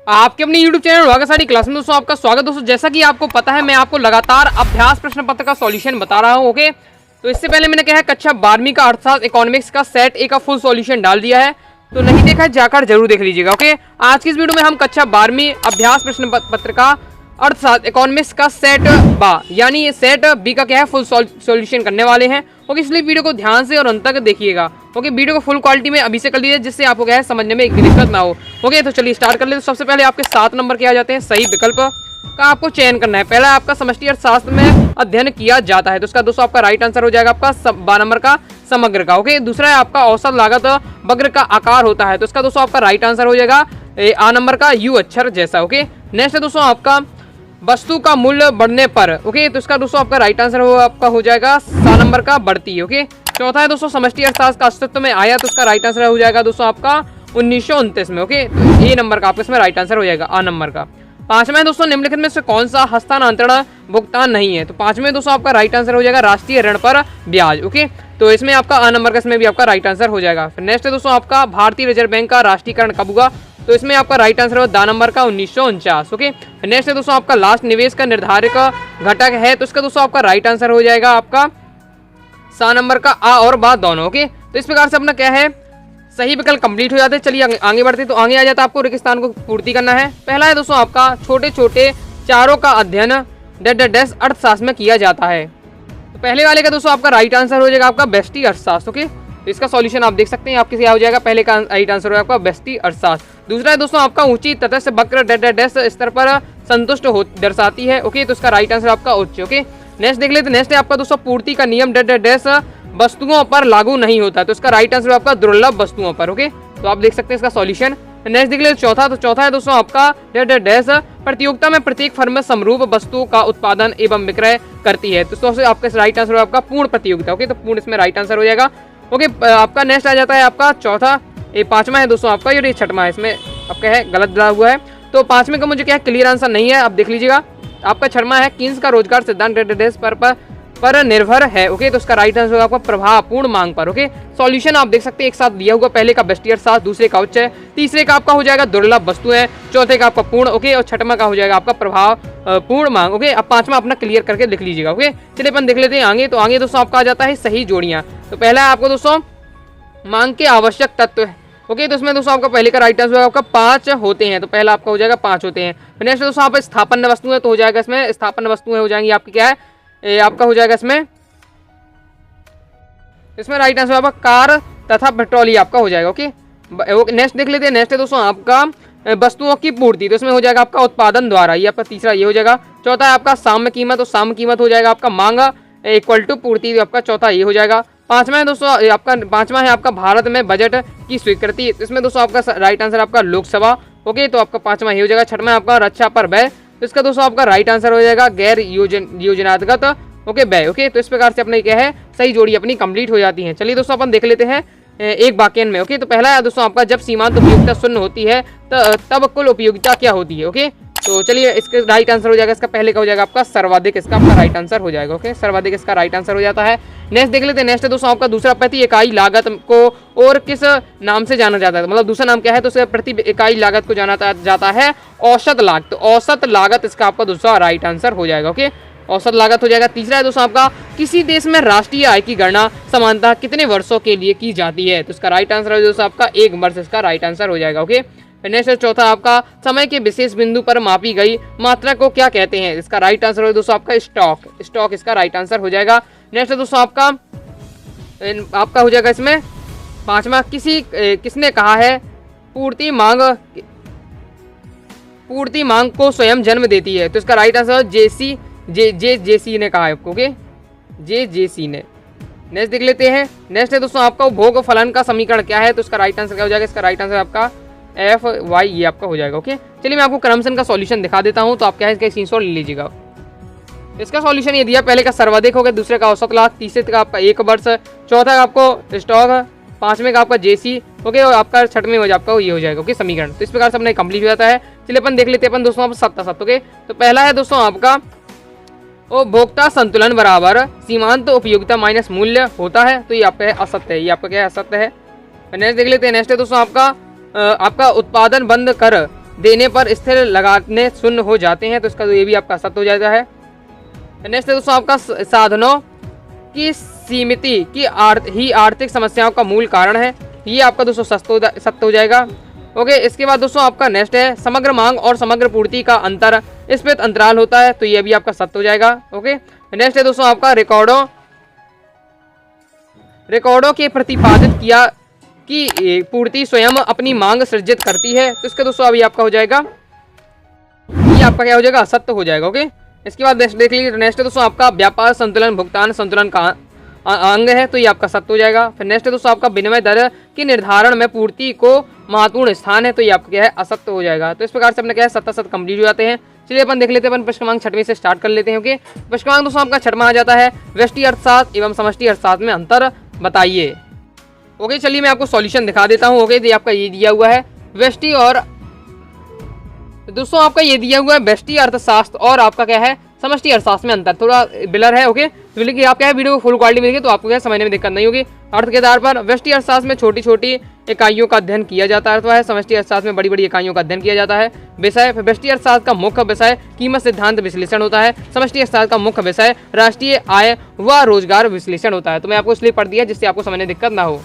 आपके अपने YouTube channel वागासाडी class में दोस्तों आपका स्वागत। दोस्तों जैसा कि आपको पता है मैं आपको लगातार अभ्यास प्रश्न पत्र का सॉल्यूशन बता रहा हूं। ओके, तो इससे पहले मैंने क्या है कक्षा 12वीं का अर्थशास्त्र इकोनॉमिक्स का सेट ए का फुल सॉल्यूशन डाल दिया है, तो नहीं देखा है जाकर जरूर देख लीजिएगा। ओके, आज की इस वीडियो में हम कक्षा 12वीं अभ्यास प्रश्न पत्र का अर्थशास्त्र इकोनॉमिक्स का सेट बा यानी ये सेट बी का क्या है फुल सॉल्यूशन करने वाले हैं। ओके, इसलिए वीडियो को ध्यान से और अंत तक देखिएगा। ओके, वीडियो को फुल क्वालिटी में अभी से कर लीजिए जिससे आपको क्या है समझने में एक दिक्कत ना हो। ओके, तो चलिए स्टार्ट कर ले। तो सबसे पहले आपके 7 नंबर के आ जाते हैं। सही विकल्प का आपको चयन करना है। पहला आपका समष्टि अर्थशास्त्र में अध्ययन किया जाता है, तो इसका दोस्तों आपका राइट आंसर हो जाएगा आपका 12 नंबर का समग्र का। ओके, दूसरा है आपका औसत लागत वक्र का आकार होता है, तो इसका दोस्तों आपका राइट आंसर हो जाएगा आ नंबर का यू अक्षर जैसा। ओके, नेक्स्ट है दोस्तों आपका वस्तु का मूल्य बढ़ने पर। ओके, तो इसका दोस्तों आपका राइट आंसर आपका हो जाएगा 7 नंबर का बढ़ती। ओके, चौथा है दोस्तों समष्टि अर्थशास्त्र का अस्तित्व में आया, तो इसका राइट आंसर हो जाएगा दोस्तों आपका 1929 में। ओके, तो ए नंबर का आपका इसमें राइट आंसर हो जाएगा आ नंबर का। पांचवा है दोस्तों निम्नलिखित में से कौन सा हस्तांतरण भुगतान नहीं है, तो पांचवें दोस्तों आपका राइट आंसर हो जाएगा राष्ट्रीय ऋण पर ब्याज। ओके, तो इसमें आपका आ नंबर का इसमें भी आपका राइट आंसर हो जाएगा। फिर नेक्स्ट है दोस्तों आपका भारतीय रिजर्व बैंक का राष्ट्रीयकरण कब हुआ, तो इसमें आपका राइट आंसर होगा दा नंबर का 1949। ओके, नेक्स्ट है दोस्तों आपका लास्ट निवेश का निर्धारक घटक है, तो इसका दोस्तों आपका राइट आंसर हो जाएगा आपका सा नंबर का आ और बा दोनों। ओके, तो इस प्रकार से अपना क्या है सही विकल्प कंप्लीट हो जाते हैं। चलिए आगे बढ़ते, तो आगे आ जाता है आपको रेगिस्तान को पूर्ति करना है। पहला है दोस्तों आपका छोटे छोटे चारों का अध्ययन डैश अर्थशास्त्र में किया जाता है, तो पहले वाले का दोस्तों आपका राइट आंसर हो जाएगा आपका बेस्टी अर्थशास्त्र। ओके, तो इसका सॉल्यूशन आप देख सकते हैं आपके क्या हो जाएगा, पहले का राइट आंसर होगा आपका बेस्टी अर्थशास्त्र। दूसरा है दोस्तों आपका ऊंची तटस्थ वक्र डैश स्तर पर संतुष्ट हो दर्शाती है। ओके, तो इसका राइट आंसर आपका उच्च। ओके, नेक्स्ट देख लेते। नेक्स्ट है आपका दोस्तों पूर्ति का नियम डैश वस्तुओं पर लागू नहीं होता, तो इसका राइट आंसर आपका दुर्लभ वस्तुओं पर। ओके, तो आप देख सकते हैं इसका सॉल्यूशन। नेक्स्ट देख लेते चौथा, तो चौथा है दोस्तों आपका डैश प्रतियोगिता में प्रत्येक फर्म में समरूप वस्तुओं का उत्पादन एवं विक्रय करती है, तो सबसे आपका राइट आंसर आपका पूर्ण प्रतियोगिता। ओके, तो पूर्ण इसमें राइट आंसर हो जाएगा। ओके, आपका नेक्स्ट आ जाता है आपका चौथा, ये पांचवा है दोस्तों आपका, ये छठवां है, इसमें आपका है गलत डाला हुआ है, तो पांचवें का मुझे क्या क्लियर आंसर नहीं है, आप देख लीजिएगा। आपका छठवां है कीन्स का रोजगार सिद्धांत डैश पर निर्भर है। ओके, तो उसका राइट आंसर होगा आपका प्रभाव पूर्ण मांग पर। ओके, सॉल्यूशन आप देख सकते हैं एक साथ दिया हुआ, पहले का बेस्टी अर्थशास्त्र, दूसरे का उच्च है, तीसरे का आपका हो जाएगा दुर्लभ वस्तुएं, चौथे का आपका पूर्ण। ओके, और छठवां का हो जाएगा आपका प्रभाव पूर्ण मांग। ओके, अब पांचवा अपना क्लियर करके लिख लीजिएगा। ओके, चलिए अपन देख लेते हैं आगे। तो आगे दोस्तों आपका आ जाता है सही जोड़ियां, तो पहला है आपको दोस्तों मांग के आवश्यक तत्व है। ओके, तो इसमें दोस्तों आपका पहले का राइट आंसर आपका 5 होते हैं, तो पहला आपका हो जाएगा 5 होते हैं। नेक्स्ट दोस्तों आप स्थापन वस्तुएं, तो हो जाएगा इसमें स्थापन वस्तुएं हो जाएंगी आपकी क्या है आपका हो जाएगा इसमें राइट आंसर आपका कार तथा पेट्रोल आपका हो जाएगा। ओके, नेक्स्ट देख लेते हैं। नेक्स्ट है दोस्तों आपका वस्तुओं की पूर्ति, तो इसमें हो जाएगा आपका उत्पादन द्वारा, ये आपका तीसरा ये हो जाएगा। चौथा है आपका साम्य कीमत, तो साम्य कीमत हो जाएगा आपका मांग इक्वल टू पूर्ति, तो आपका चौथा ये हो जाएगा। पांचवा है दोस्तों आपका पांचवा है आपका भारत में बजट की स्वीकृति, इसमें दोस्तों आपका राइट आंसर आपका लोकसभा। ओके, तो आपका पांचवा ये हो जाएगा। छठवां आपका रक्षा पर व्यय, तो इसका दोस्तों आपका राइट आंसर हो जाएगा गैर योजनागत ओके व्यय। ओके, तो इस प्रकार से अपने क्या है सही जोड़ी अपनी कंप्लीट हो जाती है। चलिए दोस्तों अपन देख लेते हैं एक वाक्य में। ओके, तो पहला है दोस्तों आपका जब सीमांत उपयोगिता शून्य होती है तब कुल उपयोगिता क्या होती है। ओके, तो चलिए इसका राइट आंसर हो जाएगा, इसका पहले का हो जाएगा आपका सर्वाधिक, इसका आपका राइट आंसर हो जाएगा। ओके, सर्वाधिक इसका राइट आंसर हो जाता है। नेक्स्ट देख लेते हैं। नेक्स्ट है दोस्तों आपका दूसरा प्रति इकाई लागत को और किस नाम से जाना जाता है, मतलब दूसरा नाम क्या है, तो उससे प्रति इकाई लागत को जाना जाता है औसत लागत, तो औसत लागत इसका आपका दूसरा राइट आंसर हो जाएगा। ओके, औसत लागत हो जाएगा। तीसरा है दोस्तों आपका किसी देश में राष्ट्रीय आय की गणना समानतः कितने वर्षों के लिए की जाती है, तो इसका राइट आंसर है दोस्तों आपका 1 वर्ष, इसका राइट आंसर हो जाएगा। ओके, नेक्स्ट चौथा आपका समय के विशेष बिंदु पर मापी गई मात्रा को क्या कहते हैं, इसका राइट आंसर है दोस्तों आपका स्टॉक इसका राइट आंसर हो जाएगा। नेक्स्ट दोस्तों आपका हो जाएगा इसमें पांचवा किसने कहा है पूर्ति मांग को स्वयं जन्म देती है, तो इसका राइट आंसर जेसी ने कहा है आपको। ओके, जेसी ने। नेक्स्ट देख लेते हैं। नेक्स्ट है दोस्तों आपका भोग फलन का समीकरण क्या है, तो इसका राइट आंसर क्या हो जाएगा, इसका राइट आंसर आपका FY ये आपका हो जाएगा। ओके, चलिए मैं आपको क्रमशन का सॉल्यूशन दिखा देता हूं, तो आप क्या है इसका स्क्रीनशॉट ले लीजिएगा। इसका सॉल्यूशन ये दिया, पहले का सर्वाधिक हो गया, दूसरे का औसत लाभ, तीसरे का आपका 1 वर्ष, चौथा का आपको स्टॉक, पांचवें का आपका जेसी। ओके, और आपका छठवें हो आपका ये हो जाएगा। ओके, समीकरण तो इस प्रकार से अपना कंप्लीट हो जाता है। चलिए अपन देख लेते हैं अपन दोस्तों आप 7। ओके, तो पहला है दोस्तों आपका उपभोक्ता संतुलन बराबर सीमांत उपयोगिता माइनस मूल्य होता है, तो ये आपका है असत्य है, ये आपका क्या है असत्य है। नेक्स्ट देख लेते हैं। नेक्स्ट है दोस्तों आपका उत्पादन बंद कर देने पर स्थिर लगाने शून्य हो जाते हैं, तो इसका ये भी आपका सत्य हो जाता है। नेक्स्ट है दोस्तों आपका साधनों की सीमिति की ही आर्थिक समस्याओं का मूल कारण है, ये आपका दोस्तों सत्य हो जाएगा। ओके, इसके बाद दोस्तों आपका नेक्स्ट है समग्र मांग और समग्र पूर्ति का अंतर स्फीत अंतराल होता है, तो ये भी आपका सत्य हो जाएगा। ओके, नेक्स्ट है दोस्तों आपका रिकॉर्डों के प्रतिपादित किया कि पूर्ति स्वयं अपनी मांग सृजित करती है, तो इसका दोस्तों अभी आपका हो जाएगा, ये आपका क्या हो जाएगा, सत्य हो जाएगा। ओके, इसके बाद नेक्स्ट देख लीजिए। नेक्स्ट है दोस्तों आपका व्यापार संतुलन भुगतान संतुलन का अंग है, तो ये आपका सत्य हो जाएगा। फिर नेक्स्ट है दोस्तों आपका विनिमय दर के निर्धारण में पूर्ति को महत्वपूर्ण स्थान है, तो ये आपका क्या है, असत्य हो जाएगा। तो इस प्रकार से अपने क्या है, सत्य कंप्लीट हो जाते हैं। चलिए अपन देख लेते हैं, अपन प्रश्न क्रमांक 6वें से स्टार्ट कर लेते हैं। ओके, प्रश्न क्रमांक दोस्तों आपका 6वां आ जाता है व्यष्टि अर्थशास्त्र एवं समष्टि अर्थशास्त्र में अंतर बताइए। ओके, चलिए मैं आपको सॉल्यूशन दिखा देता हूँ। ओके, तो आपका ये दिया हुआ है व्यष्टि और दोस्तों आपका ये दिया हुआ है व्यष्टि अर्थशास्त्र और आपका क्या है, समष्टि अर्थशास्त्र में अंतर थोड़ा बिलर है। ओके, तो लेकिन आप क्या है, वीडियो को फुल क्वालिटी में देखिए तो आपको क्या समझने में दिक्कत नहीं होगी। अर्थ के आधार पर व्यष्टि अर्थशास्त्र में छोटी छोटी इकाइयों का अध्ययन किया जाता है, अथवा समष्टि अर्थशास्त्र में बड़ी बड़ी इकाइयों का अध्ययन किया जाता है। विषय व्यष्टि अर्थशास्त्र का मुख्य विषय कीमत सिद्धांत विश्लेषण होता है, समष्टि अर्थशास्त्र का मुख्य विषय राष्ट्रीय आय व रोजगार विश्लेषण होता है। तो मैं आपको इसलिए पढ़ दिया जिससे आपको समझने दिक्कत ना हो।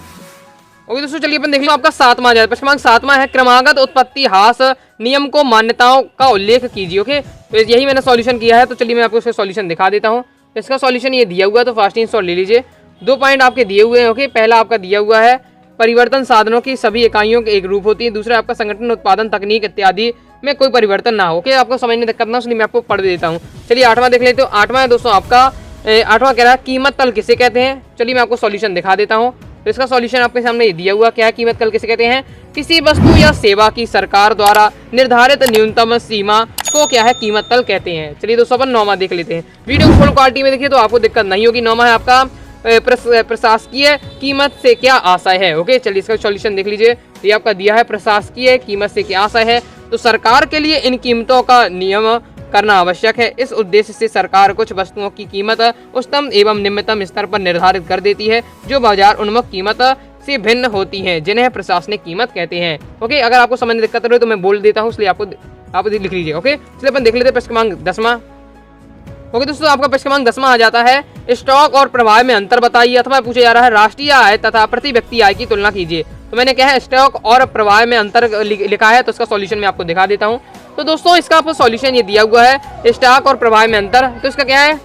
ओके दोस्तों, चलिए अपन देख लो आपका 7वां आ जाता है। प्रश्न क्रमांक 7वां है क्रमागत उत्पत्ति ह्रास नियम को मान्यताओं का उल्लेख कीजिए। ओके, तो यही मैंने सॉल्यूशन किया है, तो चलिए मैं आपको इसका सॉल्यूशन दिखा देता हूँ। इसका सॉल्यूशन ये दिया हुआ है, तो फास्ट इंस्टॉल ले लीजिए। 2 पॉइंट आपके दिए हुए हैं। ओके, पहला आपका दिया हुआ है परिवर्तन साधनों की सभी इकाइयों की एक रूप होती है। दूसरा आपका संगठन उत्पादन तकनीक इत्यादि में कोई परिवर्तन ना हो। ओके, आपको समझने दिक्कत ना, इसलिए मैं आपको पढ़ देता हूँ। चलिए 8वां देख लेते हो। 8वां है दोस्तों आपका 8वां कह रहा है कीमत तल किसे कहते हैं। चलिए मैं आपको सॉल्यूशन दिखा देता हूँ। तो इसका सॉल्यूशन आपके सामने ये दिया हुआ क्या है, कीमत तल किसे कहते हैं, किसी वस्तु या सेवा की सरकार द्वारा निर्धारित न्यूनतम सीमा को क्या है, कीमत तल कहते हैं। चलिए दोस्तों अपन 9वां देख लेते हैं। वीडियो फुल क्वालिटी में देखिए तो आपको दिक्कत नहीं होगी। 9वां है आपका प्रशासकीय कीमत से क्या आशय है। ओके, चलिए इसका सॉल्यूशन देख लीजिए। ये आपका दिया है प्रशासकीय कीमत से क्या आशय है, तो सरकार के लिए इन कीमतों का नियम करना आवश्यक है। इस उद्देश्य से सरकार कुछ वस्तुओं की कीमत उच्चतम एवं निम्नतम स्तर पर निर्धारित कर देती है जो बाजार उन्मुख कीमत से भिन्न होती हैं, जिन्हें प्रशासनिक कीमत कहते हैं। ओके, अगर आपको समझ में दिक्कत रहे तो मैं बोल देता हूँ, इसलिए आप लिख लीजिए। ओके, चलिए अपन देख लेते हैं प्रश्न क्रमांक 10वां। ओके दोस्तों, आपका प्रश्न क्रमांक 10वां आ जाता है स्टॉक और प्रवाह में अंतर बताइए, अथवा पूछा जा रहा है राष्ट्रीय आय तथा प्रति व्यक्ति आय की तुलना कीजिए। तो मैंने क्या है, स्टॉक और प्रवाह में अंतर लिखा है, तो इसका सॉल्यूशन मैं आपको दिखा देता हूँ। तो दोस्तों इसका आपको सॉल्यूशन ये दिया हुआ है स्टॉक और प्रवाह में अंतर, तो इसका क्या है,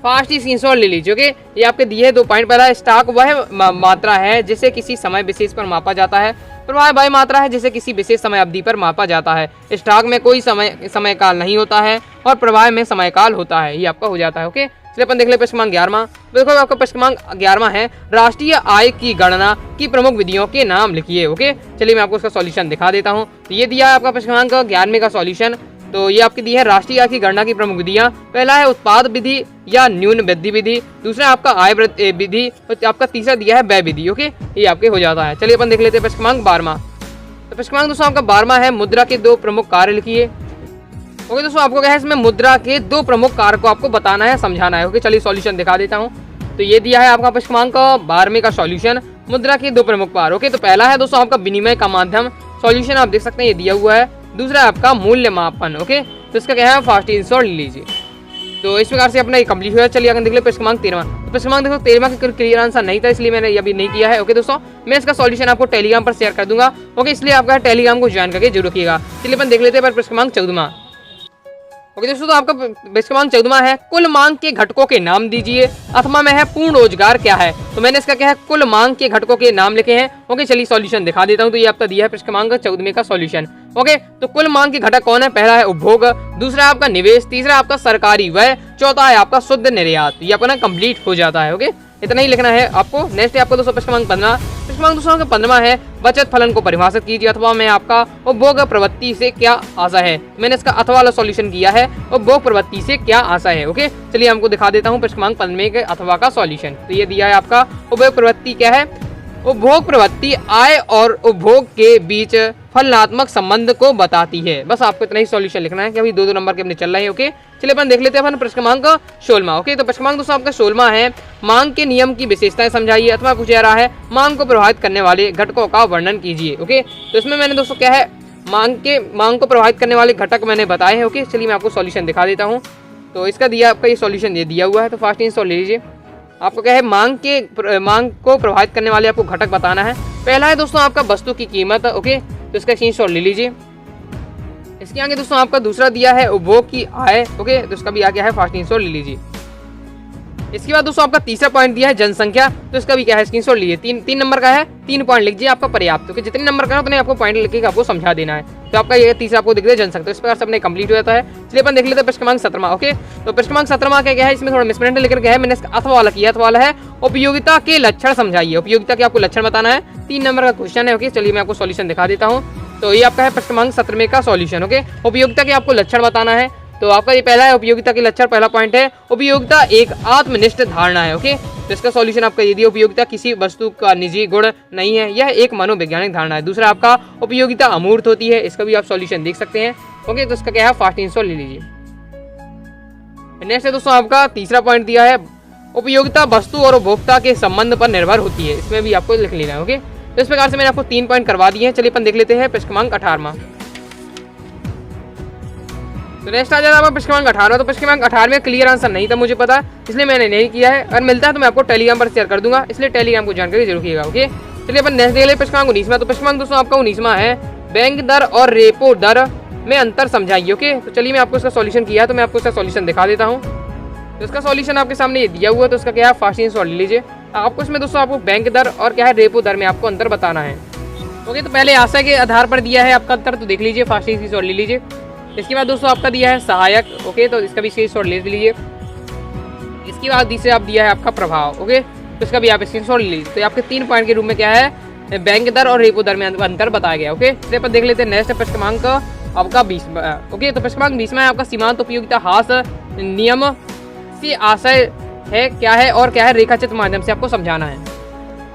फास्ट ही स्क्रीनशॉट ले लीजिए। ओके, ये आपके दिए 2 पॉइंट। पहला स्टॉक वह मात्रा है जिसे किसी समय विशेष पर मापा जाता है, प्रवाह वह मात्रा है जिसे किसी विशेष समय अवधि पर मापा जाता है। स्टॉक में कोई समय काल नहीं होता है और प्रवाह में समय काल होता है, ये आपका हो जाता है। ओके, चलिए अपन देख ले प्रश्न क्रमांक 11वां। देखो आपका प्रश्न क्रमांक 11वां है राष्ट्रीय आय की गणना की प्रमुख विधियों के नाम लिखिए। ओके, चलिए मैं आपको इसका सॉल्यूशन दिखा देता हूँ। तो ये दिया है आपका प्रश्न क्रमांक 11वें का सॉल्यूशन। तो ये आपकी दी है राष्ट्रीय आय की गणना की प्रमुख विधियां। पहला है उत्पाद विधि या न्यून वृद्धि विधि, दूसरा आपका आय विधि, और आपका तीसरा दिया है व्यय विधि। ओके, ये आपके हो जाता है। चलिए अपन देख लेते हैं प्रश्न क्रमांक 12वां। तो प्रश्न क्रमांक दोस्तों आपका 12वां है मुद्रा के 2 प्रमुख कार्य लिखिए। ओके दोस्तों, आपको क्या है, इसमें मुद्रा के 2 प्रमुख कार्य को आपको बताना है, समझाना है। ओके, चलिए सॉल्यूशन दिखा देता हूँ। तो ये दिया है आपका प्रश्न क्रमांक 12वें का सॉल्यूशन मुद्रा के 2 प्रमुख कार्य। ओके, तो पहला है दोस्तों आपका विनिमय का माध्यम, सॉल्यूशन आप देख सकते हैं ये दिया हुआ है। दूसरा है आपका मूल्य मापन। ओके, तो इसका क्या है, फास्ट इंस्टॉल लीजिए। तो इस प्रकार से अपना ये कंप्लीट हुआ। चलिए अगर देख ले प्रश्न क्रमांक 13वां। तो प्रश्न क्रमांक देखो 13वां का क्लियर आंसर नहीं था, इसलिए मैंने ये अभी नहीं किया है। ओके दोस्तों, मैं इसका सॉल्यूशन आपको टेलीग्राम पर शेयर कर दूंगा। ओके, इसलिए आपका टेलीग्राम को ज्वाइन करके जरूर रखिएगा। चलिए अपन देख लेते हैं प्रश्न क्रमांक 14वां। ओके दोस्तों, तो आपका प्रश्न क्रमांक 14वां है कुल मांग के घटकों के नाम दीजिए, अथवा में है पूर्ण रोजगार क्या है। तो मैंने इसका क्या है, कुल मांग के घटकों के नाम लिखे हैं। ओके, चलिए सॉल्यूशन दिखा देता हूं। तो ये आपका दिया है प्रश्न क्रमांक 14वें का सॉल्यूशन। ओके, तो कुल मांग के घटक कौन है, पहला है उपभोग, दूसरा आपका निवेश, तीसरा आपका सरकारी व्यय, चौथा है आपका शुद्ध निर्यात। ये आपका ना कंप्लीट हो जाता है। ओके, इतना ही लिखना है आपको। नेक्स्ट है आपको दोस्तों प्रश्न क्रमांक 15। प्रश्न क्रमांक दोस्तों 15 है बचत फलन को परिभाषित कीजिए, अथवा में आपका उपभोग प्रवृत्ति से क्या आशा है। मैंने इसका अथवा वाला सॉल्यूशन किया है, उपभोग प्रवृत्ति से क्या आशा है। ओके, चलिए हमको दिखा देता हूँ प्रश्न क्रमांक 15 के अथवा का सॉल्यूशन। तो ये दिया है आपका उपभोग प्रवृत्ति क्या है, उपभोग प्रवृत्ति आय और उपभोग के बीच फलनात्मक संबंध को बताती है। बस आपको इतना ही सॉल्यूशन लिखना है कि अभी 2-2 नंबर के अपने चल रहे हैं। ओके, चलिए अपन देख लेते हैं अपन प्रश्न क्रमांक 16वां। ओके, तो प्रश्न क्रमांक दोस्तों आपका 16वां है मांग के नियम की विशेषताएं समझाइए, अथवा पूछा जा रहा है मांग को प्रभावित करने वाले घटकों का वर्णन कीजिए। ओके, तो इसमें मैंने दोस्तों क्या है मांग को प्रभावित करने वाले घटक मैंने बताए हैं। ओके, चलिए मैं आपको सॉल्यूशन दिखा देता हूँ। तो इसका दिया आपका ये सॉल्यूशन ये दिया हुआ है, तो फास्ट इंस्टॉल ले लीजिए। आपको क्या है, मांग को प्रभावित करने वाले आपको घटक बताना है। पहला है दोस्तों आपका वस्तु की कीमत। ओके, तो इसका स्क्रीनशॉट ले लीजिए। इसके आगे दोस्तों आपका दूसरा दिया है उपभोग की आय। ओके, तो इसका भी आ गया है, फास्ट स्क्रीनशॉट ले लीजिए। इसके बाद दोस्तों आपका तीसरा पॉइंट दिया है जनसंख्या, तो इसका भी क्या है, स्क्रीनशॉट लीजिए। तीन नंबर का है, 3 पॉइंट लिख दीजिए आपका पर्याप्त। क्योंकि जितने नंबर का है उतने आपको पॉइंट लिख के आपको समझा देना है। तो आपका ये तीसरा आपको दिख रहा है जनसंख्या, तो इस प्रकार से अपने कंप्लीट हो जाता है। चलिए अपन देख लेते हैं प्रश्न क्रमांक 17। ओके, तो प्रश्न क्रमांक 17 क्या है, इसमें थोड़ा मिसप्रिंट लेकर गया है मैंने, अथवा वाला किया। अथवा वाला है उपयोगिता के लक्षण समझाइए। उपयोगिता के आपको लक्षण बताना है, 3 नंबर का क्वेश्चन है। ओके, चलिए मैं आपको सॉल्यूशन दिखा देता हूँ। तो ये आपका है प्रश्न क्रमांक 17 का सॉल्यूशन। ओके, उपयोगिता के आपको लक्षण बताना है। तो आपका ये पहला है उपयोगिता के लक्षण, पहला पॉइंट है उपयोगिता एक आत्मनिष्ठ धारणा है। ओके, तो इसका सॉल्यूशन आपका ये दिया, उपयोगिता किसी वस्तु का निजी गुण नहीं है, यह एक मनोवैज्ञानिक धारणा है। दूसरा आपका उपयोगिता अमूर्त होती है, इसका भी आप सॉल्यूशन देख सकते हैं। ओके, तो इसका क्या है, फास्ट इंस्टॉल ले लीजिए। नेक्स्ट है दोस्तों आपका तीसरा पॉइंट दिया है उपयोगिता वस्तु और उपभोक्ता के संबंध पर निर्भर होती है, इसमें भी आपको लिख लेना है। ओके, तो इस प्रकार से मैंने आपको 3 पॉइंट करवा दिए हैं। चलिए अपन देख लेते हैं प्रश्न क्रमांक 18। तो नेक्स्ट आ जाता है प्रश्न क्रमांक 18। तो प्रश्न क्रमांक 18 में क्लियर आंसर नहीं था मुझे पता, इसलिए मैंने नहीं किया है। अगर मिलता है तो मैं आपको टेलीग्राम पर शेयर कर दूंगा, इसलिए टेलीग्राम को जानकारी जरूर कीजिएगा। ओके, चलिए अपन नेक्स्ट देख ले प्रश्न क्रमांक 19। तो प्रश्न क्रमांक दोस्तों आपका 19 है बैंक दर और रेपो दर में अंतर समझाइए। ओके, तो चलिए मैं आपको इसका सॉल्यूशन किया, तो मैं आपको इसका सॉल्यूशन दिखा देता हूँ। तो इसका सॉल्यूशन आपके सामने ये दिया हुआ है, तो इसका क्या है, फास्ट इंस्टॉल ले लीजिए। आपको इसमें दोस्तों आपको बैंक दर और क्या है रेपो दर में आपको अंतर बताना है। ओके, तो पहले आशय के आधार पर दिया है आपका अंतर, तो देख लीजिए, फास्ट इंस्टॉल ले लीजिए। इसके बाद दोस्तों आपका दिया है सहायक। ओके, तो इसका भी स्क्रीनशॉट ले लीजिए। इसके बाद तीसरे आप दिया है आपका प्रभाव। ओके, तो इसका भी आप स्क्रीनशॉट ले लीजिए। तो आपके 3 पॉइंट के रूप में क्या है, बैंक दर और रेपो दर में अंतर बताया गया। ओके, चलिए अपन देख लेते हैं नेक्स्ट प्रश्न क्रमांक आपका 20। ओके, तो प्रश्न क्रमांक 20 में आपका सीमांत उपयोगिता हास नियम से आशय है क्या है और क्या है, रेखाचित्र माध्यम से आपको समझाना है।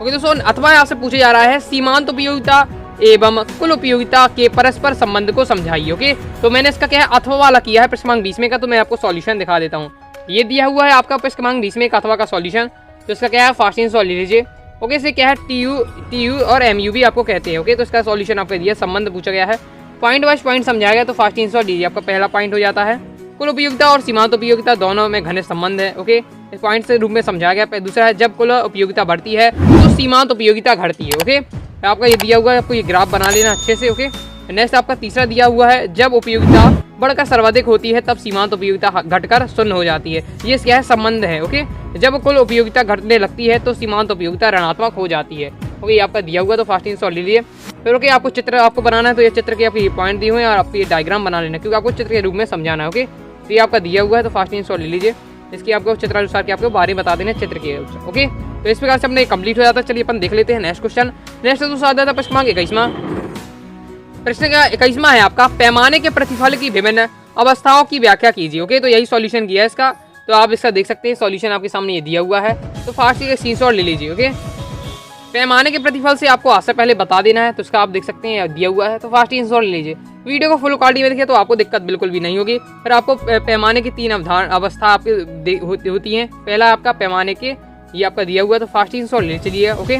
ओके दोस्तों, अथवा आपसे पूछा जा रहा है सीमांत उपयोगिता एवं कुल उपयोगिता के परस्पर संबंध को समझाइए। ओके, तो मैंने इसका क्या है, अथवा वाला किया है प्रश्न क्रमांक 20 में का, तो मैं आपको सॉल्यूशन दिखा देता हूँ। ये दिया हुआ है आपका प्रश्न क्रमांक 20 में का अथवा का सॉल्यूशन, तो इसका क्या है, फास्ट इंस्टॉल ले लीजिए। ओके, इसे क्या है, टीयू और एमयू भी आपको कहते हैं। ओके, तो इसका सॉल्यूशन आपको दिया, संबंध पूछा गया है, पॉइंट वाइज पॉइंट समझाया गया, तो फास्ट इंस्टॉल लीजिए। आपका पहला पॉइंट हो जाता है कुल उपयोगिता और सीमांत उपयोगिता दोनों में घनिष्ठ संबंध है। ओके, इस पॉइंट से रूप में समझाया गया। दूसरा है जब कुल उपयोगिता बढ़ती है तो सीमांत उपयोगिता घटती है। ओके, आपका ये दिया हुआ है, आपको ये ग्राफ बना लेना अच्छे से। ओके, नेक्स्ट आपका तीसरा दिया हुआ है जब उपयोगिता बढ़कर सर्वाधिक होती है तब सीमांत उपयोगिता घटकर शून्य हो जाती है। ये क्या है, संबंध है। ओके, जब कुल उपयोगिता घटने लगती है तो सीमांत उपयोगिता ऋणात्मक हो जाती है। ओके, ये आपका दिया हुआ, तो फास्ट इंस्टॉल ले लीजिए। फिर ओके, आपको चित्र आपको बनाना है, तो ये चित्र के आपके पॉइंट दिए हुए हैं और आपको ये डायग्राम बना लेना है, क्योंकि आपको चित्र के रूप में समझाना है। ओके, तो ये आपका दिया हुआ है, तो फास्ट इंस्टॉल ले लीजिए। इसकी आपको चित्रानुसार के आपको बारे में बता देना चित्र के। ओके, तो इस प्रकार से अपने कंप्लीट हो जाता है। चलिए अपन देख लेते हैं नेक्स्ट क्वेश्चन। नेक्स्ट दोस्तों आता है प्रश्न क्रमांक 21। प्रश्न का 21 है आपका पैमाने के प्रतिफल की विभिन्न अवस्थाओं की व्याख्या कीजिए। ओके, तो यही सॉल्यूशन किया है इसका, तो आप इसका देख सकते हैं, सॉल्यूशन आपके सामने ये दिया हुआ है, तो फास्ट स्क्रीनशॉट ले लीजिए। ओके, पैमाने के प्रतिफल से आपको आज से पहले बता देना है, तो इसका आप देख सकते हैं दिया हुआ है, तो फास्ट स्क्रीनशॉट ले लीजिए। वीडियो को फुल क्वालिटी में देखिए तो आपको दिक्कत बिल्कुल भी नहीं होगी। फिर आपको पैमाने की 3 अवस्था आपकी होती हैं। पहला आपका पैमाने के, ये आपका दिया हुआ है, तो फास्ट स्क्रीनशॉट ले चलिए। ओके,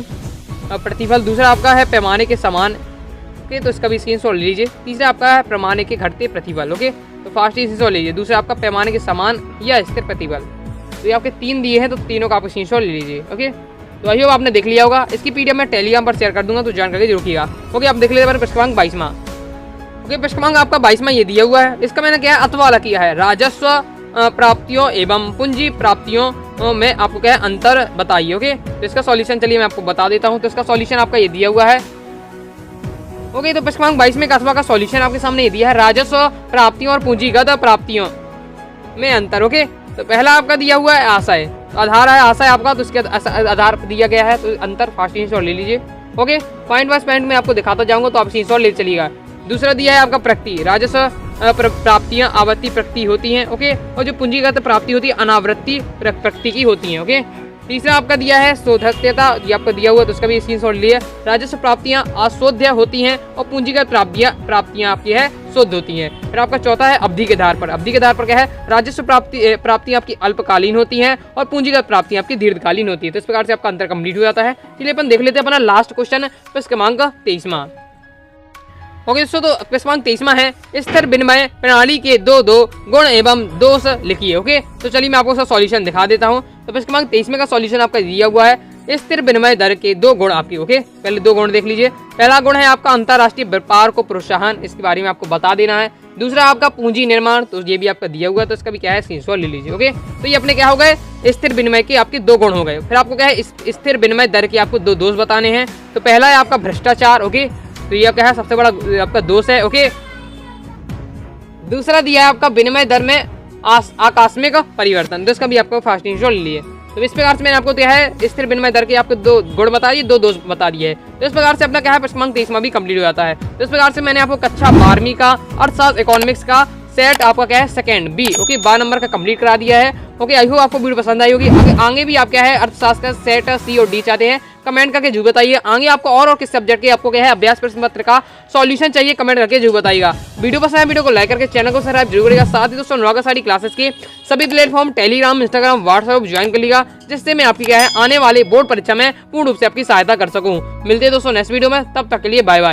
प्रतिफल दूसरा आपका है पैमाने के समान। ओके, तो इसका भी स्क्रीनशॉट ले लीजिए। तीसरा आपका है पैमाने के घटते प्रतिफल। ओके, तो फास्ट स्क्रीनशॉट लीजिए। दूसरा आपका पैमाने के समान या स्थिर प्रतिफल। तो ये आपके 3 दिए हैं, तो तीनों का आप स्क्रीनशॉट ले लीजिए। ओके, तो आई होप आपने देख लिया होगा। इसकी पीडीएफ मैं टेलीग्राम पर शेयर कर दूंगा, तो जानकारी जरूर कीजिएगा। ओके, आप देख लीजिए प्रश्न क्रमांक 22। ओके, प्रश्न क्रमांक आपका 22 ये दिया हुआ है। इसका मैंने क्या है, अथवा वाला किया है, राजस्व प्राप्तियों एवं पूंजी प्राप्तियों में आपको क्या है, अंतर बताइए। ओके, तो इसका सॉल्यूशन चलिए मैं आपको बता देता हूँ। तो इसका सॉल्यूशन आपका ये दिया हुआ है। ओके, तो प्रश्न क्रमांक 22 में अथवा का सॉल्यूशन आपके सामने ये दिया है, राजस्व प्राप्तियों और पूंजीगत प्राप्तियों में अंतर। ओके, तो पहला आपका दिया हुआ है आशय, तो आधार है आशय आपका, तो इसके आधार पर दिया गया है, तो अंतर फास्ट स्क्रीनशॉट ले लीजिए। ओके, पॉइंट वाइज पॉइंट में आपको दिखाता जाऊंगा, तो आप स्क्रीनशॉट ले चलिएगा। दूसरा दिया है आपका प्रगति, राजस्व प्राप्तियां आवृत्ति प्रगति होती हैं। ओके, और जो पूंजीगत प्राप्ति होती है अनावृत्ति प्रगति की होती हैं। ओके, तीसरा आपका दिया है शोधकता, ये आपका दिया हुआ है, तो उसका भी स्क्रीनशॉट लिए। राजस्व प्राप्तियां अशोध्य होती हैं और पूंजीगत प्राप्तियां आपकी है शुद्ध होती हैं। फिर आपका चौथा है अवधि के आधार पर। अवधि के आधार पर क्या है, राजस्व प्राप्तियां आपकी अल्पकालीन होती हैं और पूंजीगत प्राप्तियां आपकी दीर्घकालीन होती है। तो इस प्रकार से आपका अंतर कंप्लीट हो जाता है। चलिए अपन देख लेते हैं अपना लास्ट क्वेश्चन प्रश्न क्रमांक 23। ओके दोस्तों, तो प्रश्न 23वां है स्थिर विनिमय प्रणाली के दो गुण एवं दोष लिखिए। ओके, तो चलिए मैं आपको उसका सॉल्यूशन दिखा देता हूँ। तो प्रश्न 23वें का सॉल्यूशन आपका दिया हुआ है स्थिर विनिमय दर के दो गुण आपकी। ओके, पहले दो गुण देख लीजिए। पहला गुण है आपका अंतरराष्ट्रीय व्यापार को प्रोत्साहन, इसके बारे में आपको बता देना है। दूसरा आपका पूंजी निर्माण, तो ये भी आपका दिया हुआ है, तो इसका भी क्या है स्क्रीनशॉट ले लीजिए। ओके, तो ये अपने क्या हो गए स्थिर विनिमय के आपके दो गुण हो गए। फिर आपको क्या है स्थिर विनिमय दर के आपको दो दोष बताने हैं। तो पहला है आपका भ्रष्टाचार। ओके, तो ये क्या है सबसे बड़ा आपका दोष है। ओके, दूसरा दिया है आपका विनिमय दर में आकस्मिक परिवर्तन, तो इसका भी आपको फास्ट स्क्रीनशॉट ले लिए। तो इस प्रकार से मैंने आपको क्या है स्थिर विनिमय दर के आपको दो गुण बता दिए, दो दोष बता दिए है। तो इस प्रकार से अपना क्या है प्रश्न 23वां भी कंप्लीट हो जाता है। तो इस प्रकार से मैंने आपको कक्षा 12वीं का अर्थशास्त्र इकोनॉमिक्स का सेट आपका क्या है सेकंड बी, ओके 12 नंबर का कंप्लीट करा दिया है। ओके, आई होप आपको वीडियो पसंद आई होगी। आगे भी आप क्या है अर्थशास्त्र का सेट सी और डी चाहते हैं, कमेंट करके जरूर बताइए। आगे आपको और किस सब्जेक्ट के आपको क्या है अभ्यास प्रश्न पत्र का सॉल्यूशन चाहिए, कमेंट करके जरूर बताइएगा। वीडियो पसंद है वीडियो को लाइक करके चैनल को सब्सक्राइब जरूर करिएगा। साथ ही दोस्तों अनुराग साड़ी क्लासेस के सभी platform Telegram, Instagram, WhatsApp join कर लीजिएगा, जिससे मैं आपकी क्या है आने वाले बोर्ड परीक्षा में पूर्ण रूप से आपकी सहायता कर सकूं। मिलते हैं दोस्तों नेक्स्ट वीडियो में, तब तक के लिए बाय बाय।